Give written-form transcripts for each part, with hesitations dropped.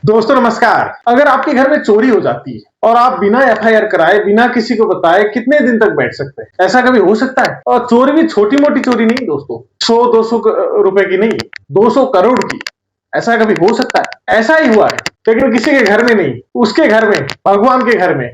दोस्तों नमस्कार। अगर आपके घर में चोरी हो जाती है और आप बिना एफआईआर कराए, बिना किसी को बताए कितने दिन तक बैठ सकते हैं? ऐसा कभी हो सकता है? और चोरी भी छोटी-मोटी चोरी नहीं दोस्तों, 100-200 रुपए की नहीं, 200 करोड़ की। ऐसा कभी हो सकता है? ऐसा ही हुआ है, लेकिन किसी के घर में नहीं, उसके घर में, भगवान के घर में।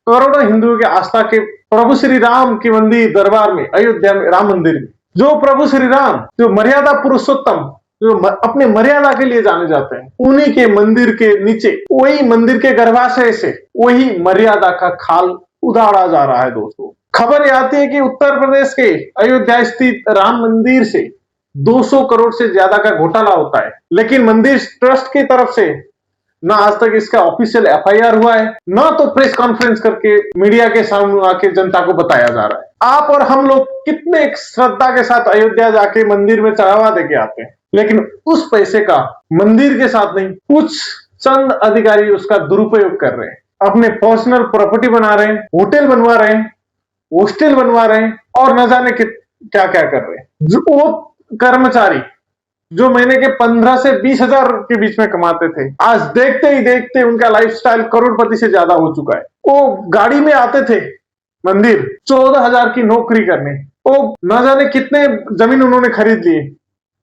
करोड़ों हिंदुओं के आस्था के प्रभु श्री राम के मंदिर दरबार में, अयोध्या में, राम मंदिर में, जो प्रभु श्री राम, जो मर्यादा पुरुषोत्तम, जो अपने मर्यादा के लिए जाने जाते हैं, उन्हीं के मंदिर के नीचे, वही मंदिर के गर्भाशय से वही मर्यादा का खाल उधाड़ा जा रहा है दोस्तों। खबर ये आती है कि उत्तर प्रदेश के अयोध्या स्थित राम मंदिर से 200 करोड़ से ज्यादा का घोटाला होता है, लेकिन मंदिर ट्रस्ट की तरफ से ना आज तक इसका ऑफिशियल एफआईआर हुआ है, ना तो प्रेस कॉन्फ्रेंस करके मीडिया के सामने आके जनता को बताया जा रहा है। आप और हम लोग कितने श्रद्धा के साथ अयोध्या जाके मंदिर में चढ़ावा देके आते हैं, लेकिन उस पैसे का मंदिर के साथ नहीं, कुछ चंद अधिकारी उसका दुरुपयोग कर रहे हैं, अपने पर्सनल प्रॉपर्टी बना रहे हैं, होटल बनवा रहे हैं, हॉस्टल बनवा रहे हैं और न जाने क्या क्या कर रहे हैं। जो वो कर्मचारी जो महीने के 15 से 20 हजार के बीच में कमाते थे, आज देखते ही देखते उनका लाइफस्टाइल करोड़पति से ज्यादा हो चुका है। वो गाड़ी में आते थे मंदिर 14,000 की नौकरी करने, वो न जाने कितने जमीन उन्होंने खरीद लिए,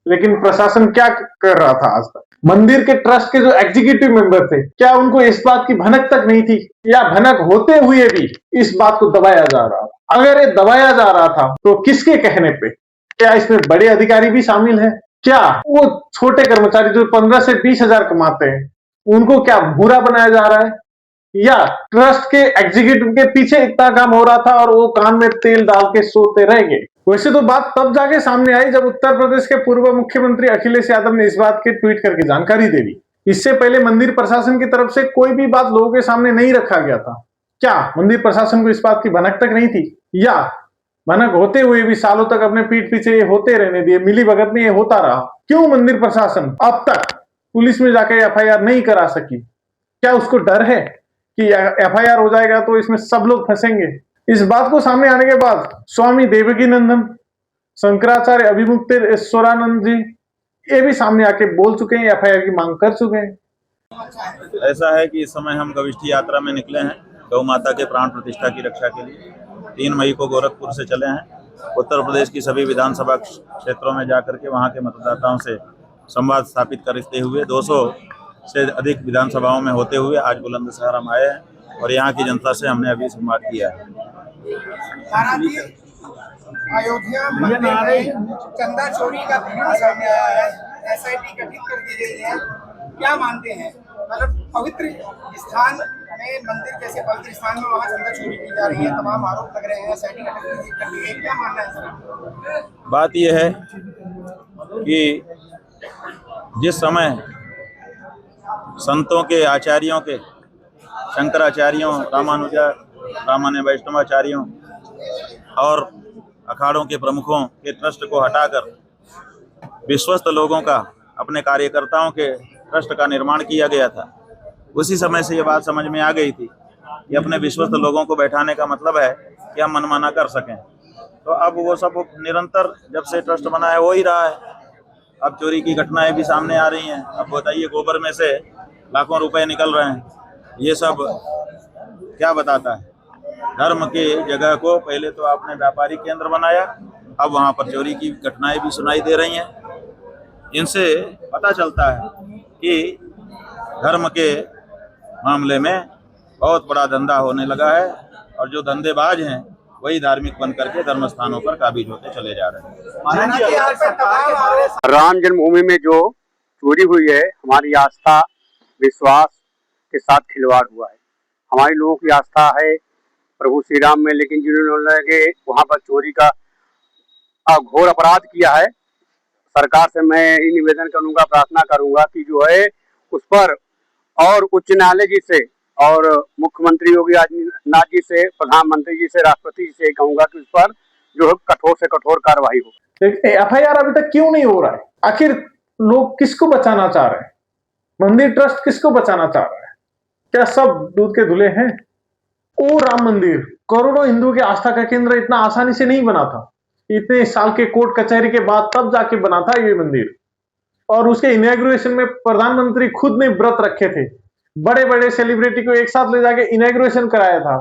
लेकिन प्रशासन क्या कर रहा था आज तक? मंदिर के ट्रस्ट के जो एग्जीक्यूटिव मेंबर थे, क्या उनको इस बात की भनक तक नहीं थी, या भनक होते हुए भी इस बात को दबाया जा रहा था? अगर ये दबाया जा रहा था तो किसके कहने पे? क्या इसमें बड़े अधिकारी भी शामिल है? क्या वो छोटे कर्मचारी जो 15 से 20 हजार कमाते हैं, उनको क्या बुरा बनाया जा रहा है, या ट्रस्ट के एग्जीक्यूटिव के पीछे इतना काम हो रहा था और वो कान में तेल डाल के सोते रह गए? वैसे तो बात तब जाके सामने आई जब उत्तर प्रदेश के पूर्व मुख्यमंत्री अखिलेश यादव ने इस बात की ट्वीट करके जानकारी दे दी। इससे पहले मंदिर प्रशासन की तरफ से कोई भी बात लोगों के सामने नहीं रखा गया था। क्या मंदिर प्रशासन को इस बात की भनक तक नहीं थी, या भनक होते हुए भी सालों तक अपने पीठ पीछे ये होते रहने दिए, मिली भगत में ये होता रहा? क्यों मंदिर प्रशासन अब तक पुलिस में जाकर एफआईआर नहीं करा सकी? क्या उसको डर है कि एफआईआर हो जाएगा तो इसमें सब लोग फंसेंगे? इस बात को सामने आने के बाद स्वामी देवकीनंदन, शंकराचार्य अभिमुक्तेश्वरानंद जी, ये भी सामने आके बोल चुके हैं, एफआईआर की मांग कर चुके हैं। ऐसा है कि इस समय हम गविष्ठी यात्रा में निकले हैं गौ माता के प्राण प्रतिष्ठा की रक्षा के लिए। 3 मई को गोरखपुर से चले हैं। उत्तर प्रदेश की सभी विधानसभा क्षेत्रों में जाकर के वहां के मतदाताओं से संवाद स्थापित करते हुए 200 से अधिक विधानसभाओं में होते हुए आज बुलंदशहर हम आए हैं और यहाँ की जनता से हमने अभी संवाद किया है। अयोध्या मंदिर में चंदा चोरी का मामला सामने आया है, एसआईटी गठित कर दी गई है। क्या मानते हैं, मतलब पवित्र स्थान में, मंदिर जैसे पवित्र स्थान में वहाँ चंदा चोरी की जा रही है, तमाम आरोप लग रहे हैं, एसआईटी गठित कर दी गई, क्या मानना है सर? बात यह है कि जिस समय संतों के, आचार्यों के, शंकराचार्यों, रामानुज वैष्णवाचार्यों और अखाड़ों के प्रमुखों के ट्रस्ट को हटाकर विश्वस्त लोगों का, अपने कार्यकर्ताओं के ट्रस्ट का निर्माण किया गया था, उसी समय से ये बात समझ में आ गई थी कि अपने विश्वस्त लोगों को बैठाने का मतलब है कि हम मनमाना कर सकें। तो अब वो सब निरंतर जब से ट्रस्ट बना है हो ही रहा है। अब चोरी की घटनाएं भी सामने आ रही हैं। अब बताइए, गोबर में से लाखों रुपए निकल रहे हैं। ये सब क्या बताता है? धर्म के जगह को पहले तो आपने व्यापारिक केंद्र बनाया, अब वहाँ पर चोरी की घटनाएं भी सुनाई दे रही हैं। इनसे पता चलता है कि धर्म के मामले में बहुत बड़ा धंधा होने लगा है और जो धंधेबाज हैं वही धार्मिक बन करके धर्म स्थानों पर काबिज होते चले जा रहे हैं। राम जन्मभूमि में जो चोरी हुई है, हमारी आस्था विश्वास के साथ खिलवाड़ हुआ है। हमारे लोगों की आस्था है प्रभु श्री राम में, लेकिन जिन्होंने वहां पर चोरी का घोर अपराध किया है, सरकार से मैं ही निवेदन करूंगा, प्रार्थना करूंगा कि जो है उस पर, और उच्च न्यायालय जी से और मुख्यमंत्री योगी आदित्यनाथ जी से, प्रधानमंत्री जी से, राष्ट्रपति जी से कहूंगा कि उस पर जो है कठोर से कठोर कार्रवाई हो। एफआईआर अभी तक क्यों नहीं हो रहा है? आखिर लोग किसको बचाना चाह रहे हैं? मंदिर ट्रस्ट किसको बचाना चाह रहा है? क्या सब दूध के धुले हैं? ओ राम मंदिर करोड़ों हिंदुओं की आस्था का केंद्र इतना आसानी से नहीं बना था। इतने साल के कोर्ट कचहरी के बाद तब जाके बना था ये मंदिर। और उसके इनॉग्रेशन में प्रधानमंत्री खुद ने व्रत रखे थे, बड़े बड़े सेलिब्रिटी को एक साथ ले जाके इनॉग्रेशन कराया था,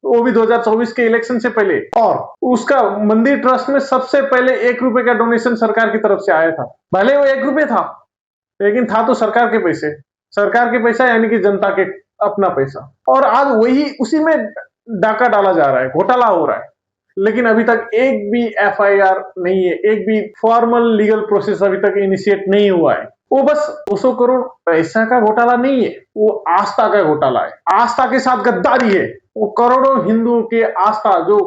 वो भी 2024 के इलेक्शन से पहले। और उसका मंदिर ट्रस्ट में सबसे पहले 1 रुपए का डोनेशन सरकार की तरफ से आया था। भले वो 1 रुपए था, लेकिन था तो सरकार के पैसे, सरकार के पैसा यानी कि जनता के अपना पैसा। और आज वही उसी में डाका डाला जा रहा है, घोटाला हो रहा है, लेकिन अभी तक एक भी एफआईआर नहीं है, एक भी फॉर्मल लीगल प्रोसेस अभी तक इनिशिएट नहीं हुआ है। वो बस 200 करोड़ पैसा का घोटाला नहीं है, वो आस्था का घोटाला है, आस्था के साथ गद्दारी है। वो करोड़ों हिंदुओं के आस्था जो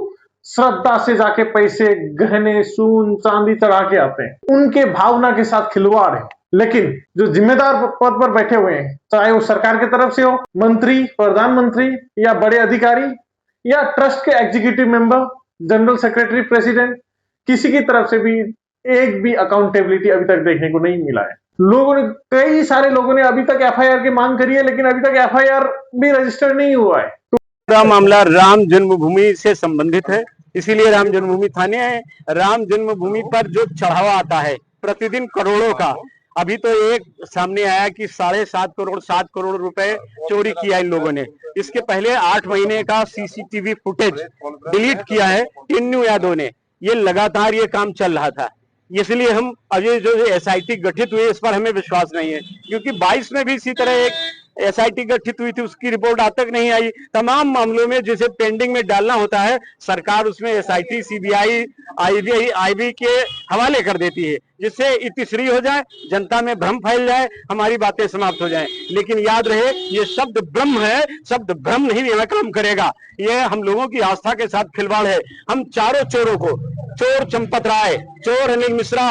श्रद्धा से जाके पैसे, गहने, सोन, चांदी चढ़ा के आते हैं, उनके भावना के साथ खिलवाड़ है। लेकिन जो जिम्मेदार पद पर बैठे हुए हैं, चाहे वो सरकार की तरफ से हो, मंत्री, प्रधानमंत्री या बड़े अधिकारी या ट्रस्ट के executive member, general secretary, president, किसी की तरफ से भी एक भी अकाउंटेबिलिटी अभी तक देखने को नहीं मिला है। लोगों ने, कई सारे लोगों ने अभी तक एफआईआर की मांग करी है, लेकिन अभी तक एफआईआर भी रजिस्टर नहीं हुआ है। पूरा मामला राम जन्मभूमि से संबंधित है, इसीलिए राम जन्मभूमि थाने है। राम जन्मभूमि पर जो चढ़ावा आता है प्रतिदिन करोड़ों का, अभी तो एक सामने आया कि 7.5 करोड़ रुपए चोरी किया इन लोगों ने। इसके पहले 8 महीने का सीसीटीवी फुटेज डिलीट किया है टिन्नू यादव ने। ये लगातार ये काम चल रहा था, इसलिए हम अभी जो एसआईटी गठित हुई इस पर हमें विश्वास नहीं है, क्योंकि 22 में भी इसी तरह एक एसआईटी गठित हुई थी, उसकी रिपोर्ट आज तक नहीं आई। तमाम मामलों में जिसे पेंडिंग में डालना होता है, सरकार उसमें एसआईटी, सीबीआई, आईबी के हवाले कर देती है, जिससे इतिश्री हो जाए, जनता में भ्रम फैल जाए, हमारी बातें समाप्त हो जाएं। लेकिन याद रहे, ये शब्द ब्रह्म है, शब्द भ्रम नहीं यह काम करेगा। ये हम लोगों की आस्था के साथ खिलवाड़ है। हम चारों चोरों को, चोर चंपत राय, चोर अनिल मिश्रा,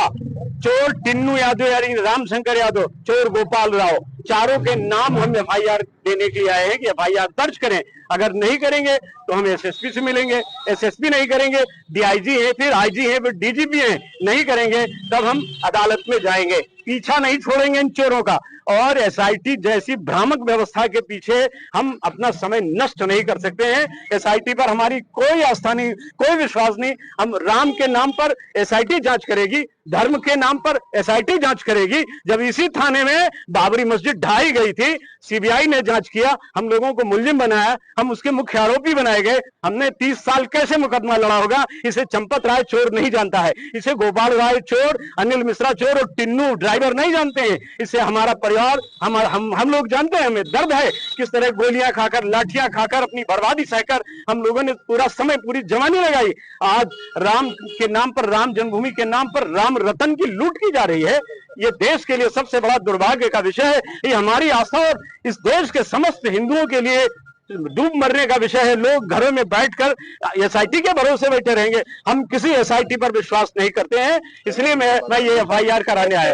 चोर टिन्नू यादव यानी रामशंकर यादव, चोर गोपाल राव, चारों के नाम हम एफआईआर देने के लिए आए हैं कि एफआईआर दर्ज करें। अगर नहीं करेंगे तो हम एसएसपी से मिलेंगे, एसएसपी नहीं करेंगे, डीआईजी है, फिर आईजी है, फिर डीजीपी है, नहीं करेंगे तब हम अदालत में जाएंगे। पीछा नहीं छोड़ेंगे इन चोरों का। और एसआईटी जैसी भ्रामक व्यवस्था के पीछे हम अपना समय नष्ट नहीं कर सकते हैं। एसआईटी पर हमारी कोई आस्था नहीं, कोई विश्वास नहीं। हम राम के नाम पर एसआईटी जांच करेगी, धर्म के नाम पर एसआईटी जांच करेगी। जब इसी थाने में बाबरी मस्जिद ढाई गई थी, सीबीआई ने जांच किया, हम लोगों को मुलजिम बनाया, हम उसके मुख्य आरोपी बनाए गए। हमने 30 साल कैसे मुकदमा लड़ा होगा? इसे चंपत राय चोर नहीं जानता है, इसे गोपाल राय चोर, अनिल मिश्रा चोर और टिन्नू ड्राइवर नहीं जानते हैं। इसे हमारा परिवार, हम लोग जानते हैं। हमें दर्द है किस तरह गोलियां खाकर, लाठियां खाकर, अपनी बर्बादी सहकर हम लोगों ने पूरा समय, पूरी जवानी लगाई। आज राम के नाम पर, राम जन्मभूमि के नाम पर राम रतन की लूट की जा रही है। ये देश के लिए सबसे बड़ा दुर्भाग्य का विषय है। ये हमारी आस्था और इस देश के समस्त हिंदुओं के लिए डूब मरने का विषय है। लोग घरों में बैठकर एसआईटी के भरोसे बैठे रहेंगे। हम किसी एसआईटी पर विश्वास नहीं करते हैं, इसलिए मैं ये एफआईआर कराने आया।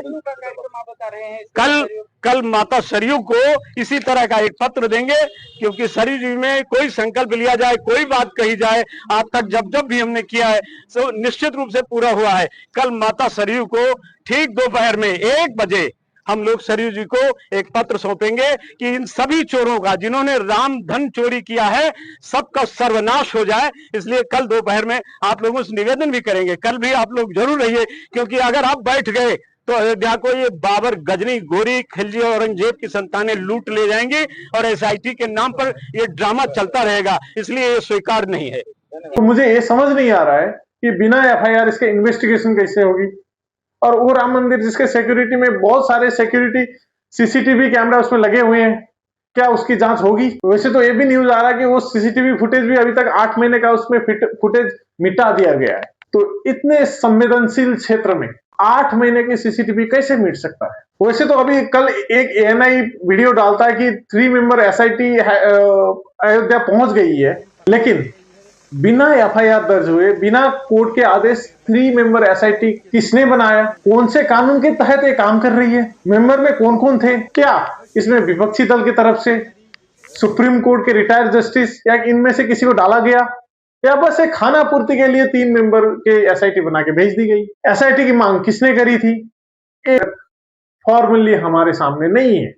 कल माता सरयू को इसी तरह का एक पत्र देंगे, क्योंकि सरयू जी में कोई संकल्प लिया जाए, कोई बात कही जाए, आज तक जब भी हमने किया है तो निश्चित रूप से पूरा हुआ है। कल माता सरयू को ठीक दोपहर में 1 बजे हम लोग सरयू जी को एक पत्र सौंपेंगे कि इन सभी चोरों का, जिन्होंने राम धन चोरी किया है, सबका सर्वनाश हो जाए। इसलिए कल दोपहर में आप लोगों से निवेदन भी करेंगे। कल भी आप लोग जरूर रहिए, क्योंकि अगर आप बैठ गए तो अयोध्या को ये बाबर, गजनी, गोरी, खिलजी और औरंगजेब की संतानें लूट ले जाएंगी और एसआईटी के नाम पर ये ड्रामा चलता रहेगा। इसलिए ये स्वीकार नहीं है। तो मुझे ये समझ नहीं आ रहा है कि बिना एफआईआर इसके इन्वेस्टिगेशन कैसे होगी। और वो राम मंदिर जिसके सिक्योरिटी में बहुत सारे सिक्योरिटी सीसीटीवी कैमरा उसमें लगे हुए हैं, क्या उसकी जांच होगी? वैसे तो ये भी न्यूज आ रहा है कि वो सीसीटीवी फुटेज भी अभी तक 8 महीने का उसमें फुटेज मिटा दिया गया है। तो इतने संवेदनशील क्षेत्र में 8 महीने की सीसीटीवी कैसे मिट सकता है? वैसे तो अभी कल एक एएनआई वीडियो डालता है कि 3 मेंबर एसआईटी अयोध्या पहुंच गई है, लेकिन बिना एफआईआर दर्ज हुए, बिना कोर्ट के आदेश 3 मेंबर एसआईटी किसने बनाया? कौन से कानून के तहत ये काम कर रही है? मेंबर में कौन कौन थे? क्या इसमें विपक्षी दल की तरफ से, सुप्रीम कोर्ट के रिटायर्ड जस्टिस या इनमें से किसी को डाला गया, या बस एक खाना पूर्ति के लिए 3 मेंबर के एसआईटी बना के भेज दी गई? एसआईटी की मांग किसने करी थी? एक फॉर्मली हमारे सामने नहीं है।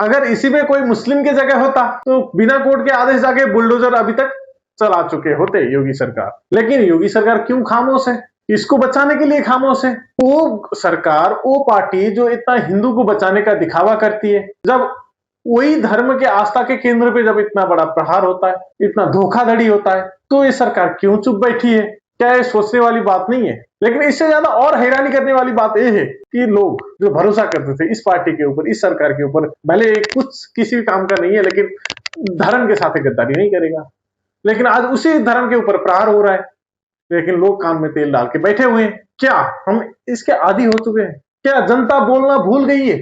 अगर इसी में कोई मुस्लिम की जगह होता तो बिना कोर्ट के आदेश जाके बुलडोजर अभी तक चला चुके होते योगी सरकार। लेकिन योगी सरकार क्यों खामोश है? इसको बचाने के लिए खामोश है। वो सरकार, वो पार्टी जो इतना हिंदू को बचाने का दिखावा करती है, जब वही धर्म के आस्था के केंद्र पे जब इतना बड़ा प्रहार होता है, इतना धोखाधड़ी होता है, तो ये सरकार क्यों चुप बैठी है? क्या ये सोचने वाली बात नहीं है? लेकिन इससे ज्यादा और हैरानी करने वाली बात यह है कि लोग जो भरोसा करते थे इस पार्टी के ऊपर, इस सरकार के ऊपर, भले कुछ किसी भी काम का नहीं है, लेकिन धर्म के साथ गद्दारी नहीं करेगा, लेकिन आज उसी धर्म के ऊपर प्रहार हो रहा है, लेकिन लोग कान में तेल डाल के बैठे हुए हैं। क्या हम इसके आदी हो चुके हैं? क्या जनता बोलना भूल गई है?